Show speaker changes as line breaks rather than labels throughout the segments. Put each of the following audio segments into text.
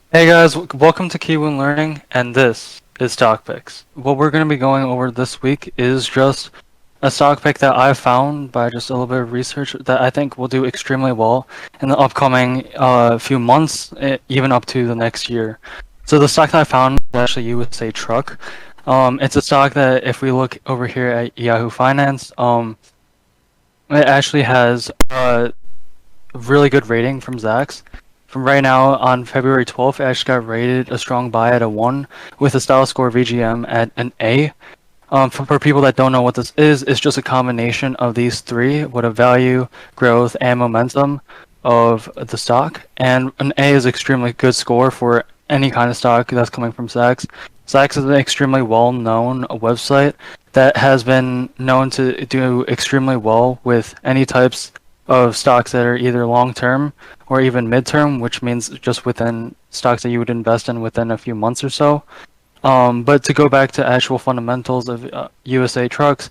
Hey guys, welcome to Kiwin Learning, and this is Stock Picks. What we're going to be going over this week is just a stock pick that I found by just a little bit of research that I think will do extremely well in the upcoming few months, even up to the next year. So the stock that I found is actually USA Truck. It's a stock that if we look over here at Yahoo Finance, it actually has a really good rating from Zacks. From right now, on February 12th, it actually got rated a strong buy at a 1 with a style score VGM at an A. For people that don't know what this is, it's just a combination of these three with a value, growth, and momentum of the stock. And an A is extremely good score for any kind of stock that's coming from Zacks. Zacks is an extremely well-known website that has been known to do extremely well with any types of stocks that are either long-term or even mid-term, which means just within stocks that you would invest in within a few months or so. But to go back to actual fundamentals of USA Trucks,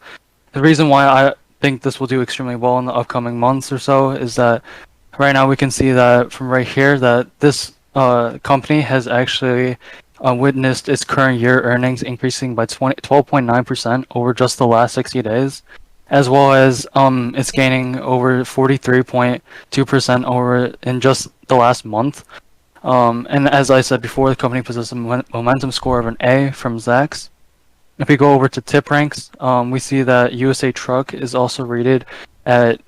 the reason why I think this will do extremely well in the upcoming months or so is that right now we can see that from right here that this company has actually witnessed its current year earnings increasing by 12.9% over just the last 60 days, as well as it's gaining over 43.2% over in just the last month. And as I said before, the company possesses a momentum score of an A from Zacks. If we go over to tip ranks, we see that USA Truck is also rated at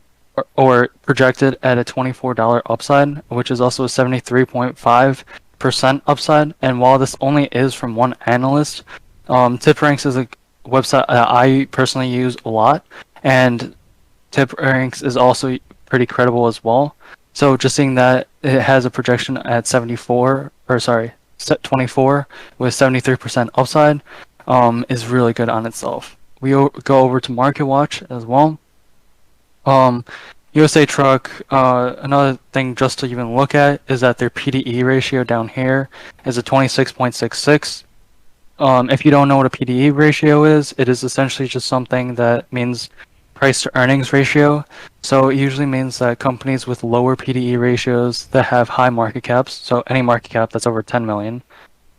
or projected at a $24 upside, which is also a 73.5% upside. And while this only is from one analyst, tip ranks is a website that I personally use a lot, and tip ranks is also pretty credible as well. So just seeing that it has a projection at 24 with 73% upside is really good on itself. We go over to Market Watch as well. USA Truck, another thing just to even look at is that their PDE ratio down here is a 26.66. If you don't know what a PDE ratio is, it is essentially just something that means price to earnings ratio. So it usually means that companies with lower PDE ratios that have high market caps, so any market cap that's over 10 million,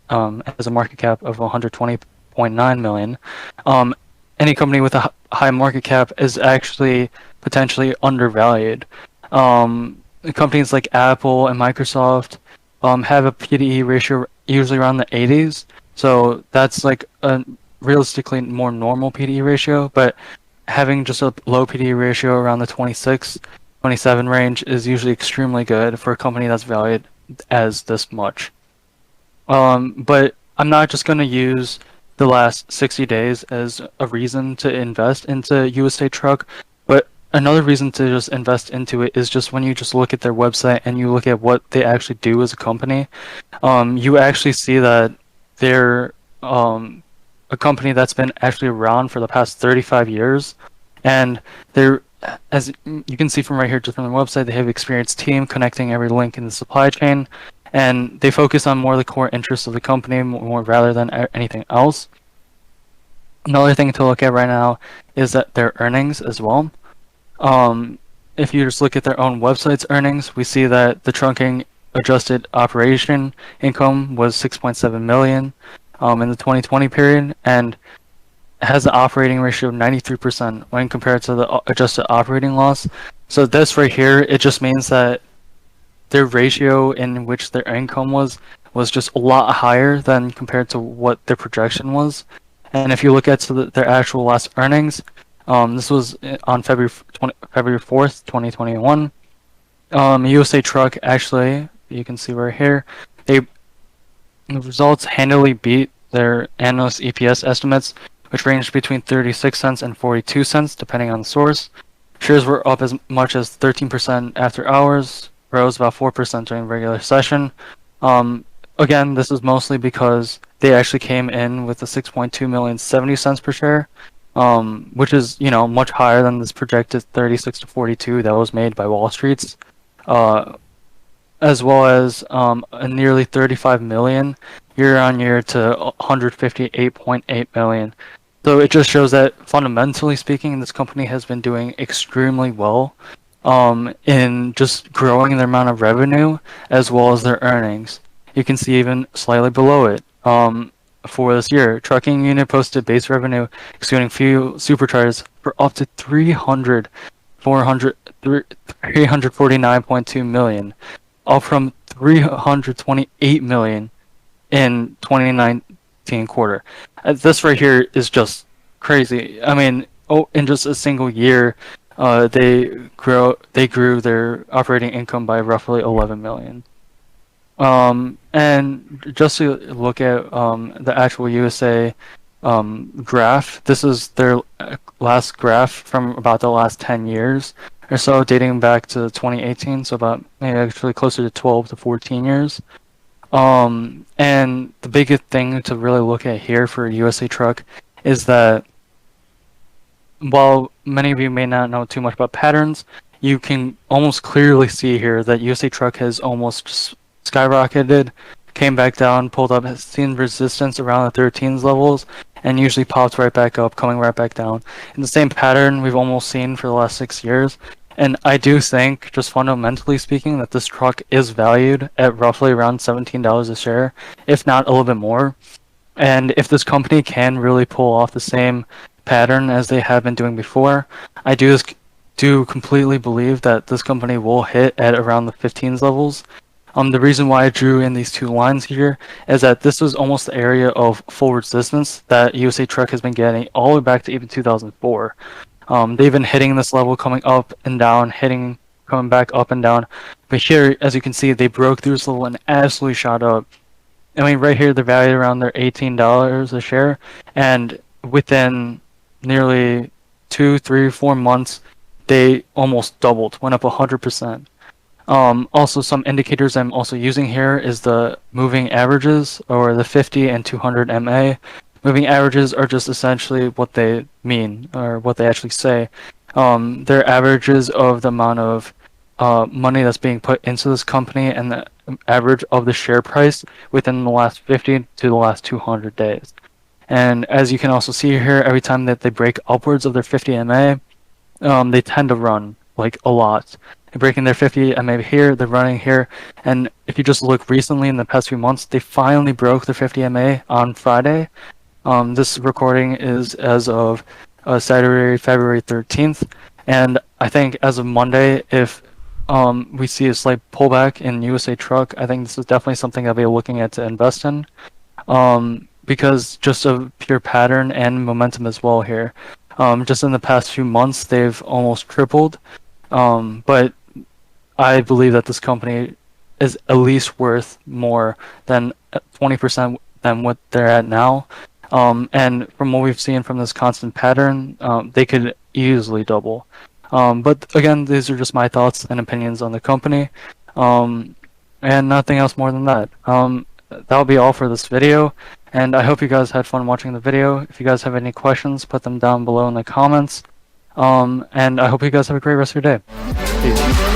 has a market cap of 120.9 million. Any company with a high market cap is actually potentially undervalued. Companies like Apple and Microsoft have a PDE ratio usually around the 80s. So that's like a realistically more normal PDE ratio, but having just a low PDE ratio around the 26, 27 range is usually extremely good for a company that's valued as this much. But I'm not just going to use the last 60 days as a reason to invest into USA Truck, but another reason to just invest into it is just when you just look at their website and you look at what they actually do as a company, you actually see that they're a company that's been actually around for the past 35 years, and they're, as you can see from right here just from the website, they have an experienced team connecting every link in the supply chain, and they focus on more the core interests of the company more rather than anything else. Another thing to look at right now is that their earnings as well. If you just look at their own website's earnings, we see that the trunking adjusted operation income was 6.7 million in the 2020 period, and has an operating ratio of 93% when compared to the adjusted operating loss. So this right here, it just means that their ratio in which their income was just a lot higher than compared to what their projection was. And if you look at their actual last earnings, this was on February 4th, 2021. USA Truck actually, you can see right here, the results handily beat their analyst EPS estimates, which ranged between 36 cents and 42 cents, depending on the source. Shares were up as much as 13% after hours, rose about 4% during regular session. Again, this is mostly because they actually came in with a 6.2 million 70 cents per share, which is, much higher than this projected 36 to 42 that was made by Wall Street's, as well as a nearly 35 million year on year to 158.8 million. So it just shows that fundamentally speaking, this company has been doing extremely well in just growing their amount of revenue as well as their earnings. you can see even slightly below it. For this year, trucking unit posted base revenue excluding fuel superchargers for up to 349.2 million, up from 328 million in 2019 quarter. This right here is just crazy. I mean, in just a single year, they grew their operating income by roughly 11 million. And just to look at the actual USA graph, this is their last graph from about the last 10 years or so, dating back to 2018, so about maybe actually closer to 12 to 14 years. And the biggest thing to really look at here for USA Truck is that while many of you may not know too much about patterns, you can almost clearly see here that USA Truck has almost skyrocketed, came back down, pulled up, has seen resistance around the 13s levels, and usually pops right back up, coming right back down. In the same pattern we've almost seen for the last 6 years. And I do think, just fundamentally speaking, that this truck is valued at roughly around $17 a share, if not a little bit more. And if this company can really pull off the same pattern as they have been doing before, I do completely believe that this company will hit at around the 15s levels. The reason why I drew in these two lines here is that this was almost the area of full resistance that USA Truck has been getting all the way back to even 2004. They've been hitting this level, coming up and down, coming back up and down. But here, as you can see, they broke through this level and absolutely shot up. I mean, right here, they're valued around their $18 a share, and within nearly 2, 3, 4 months, they almost doubled, went up 100%. Also, some indicators I'm also using here is the moving averages, or the 50 and 200 MA. Moving averages are just essentially what they mean, or what they actually say. They're averages of the amount of money that's being put into this company and the average of the share price within the last 50 to the last 200 days. And as you can also see here, every time that they break upwards of their 50 MA, they tend to run like a lot. They're breaking their 50 MA here, they're running here, and if you just look recently in the past few months, they finally broke their 50 MA on Friday. This recording is as of Saturday, February 13th, and I think as of Monday, if we see a slight pullback in USA Truck, I think this is definitely something I'll be looking at to invest in, because just of pure pattern and momentum as well here. Just in the past few months, they've almost tripled, but I believe that this company is at least worth more than 20% than what they're at now. And from what we've seen from this constant pattern, they could easily double. But again, these are just my thoughts and opinions on the company, and nothing else more than that. That'll be all for this video, and I hope you guys had fun watching the video. If you guys have any questions, put them down below in the comments, and I hope you guys have a great rest of your day. Peace.